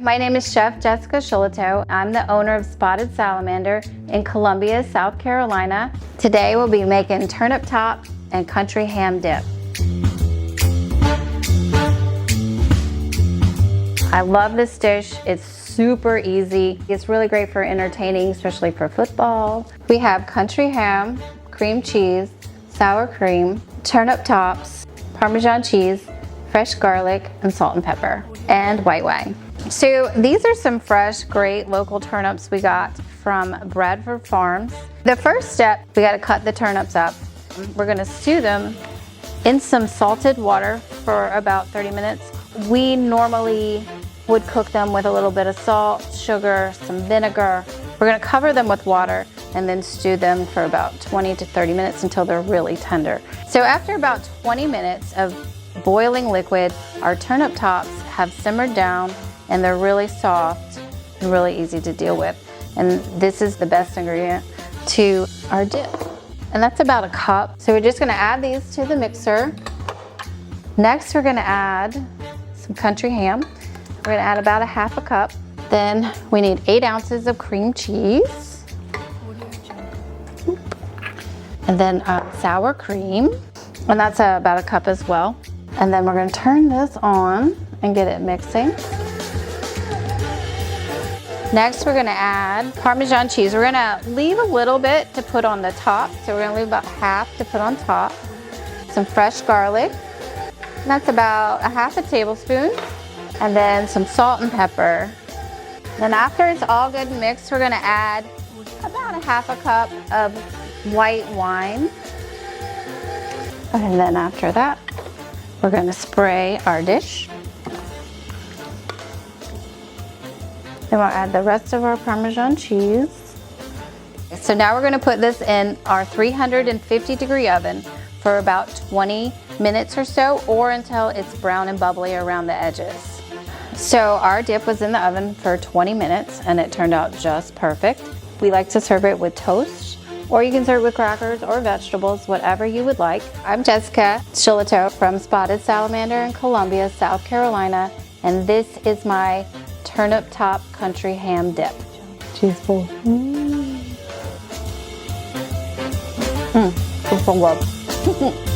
My name is Chef Jessica Shillato. I'm the owner of Spotted Salamander in Columbia, South Carolina. Today we'll be making turnip top and country ham dip. I love this dish. It's super easy. It's really great for entertaining, especially for football. We have country ham, cream cheese, sour cream, turnip tops, Parmesan cheese, fresh garlic, and salt and pepper, and white wine. So these are some fresh, great local turnips we got from Bradford Farms. The first step, we gotta cut the turnips up. We're gonna stew them in some salted water for about 30 minutes. We normally would cook them with a little bit of salt, sugar, some vinegar. We're gonna cover them with water and then stew them for about 20 to 30 minutes until they're really tender. So after about 20 minutes of boiling liquid, our turnip tops have simmered down and they're really soft and really easy to deal with. And this is the best ingredient to our dip. And that's about a cup. So we're just gonna add these to the mixer. Next, we're gonna add some country ham. We're gonna add about a half a cup. Then we need 8 ounces of cream cheese. And then sour cream. And that's about a cup as well. And then we're gonna turn this on and get it mixing. Next, we're gonna add Parmesan cheese. We're gonna leave a little bit to put on the top. So we're gonna leave about half to put on top. Some fresh garlic. And that's about a half a tablespoon. And then some salt and pepper. Then after it's all good and mixed, we're gonna add about a half a cup of white wine. And then after that, we're gonna spray our dish. Then we'll add the rest of our Parmesan cheese. So now we're gonna put this in our 350-degree oven for about 20 minutes or so, or until it's brown and bubbly around the edges. So our dip was in the oven for 20 minutes and it turned out just perfect. We like to serve it with toast, or you can serve it with crackers or vegetables, whatever you would like. I'm Jessica Shillato from Spotted Salamander in Columbia, South Carolina, and this is my turnip top country ham dip. Cheeseful. It's so good.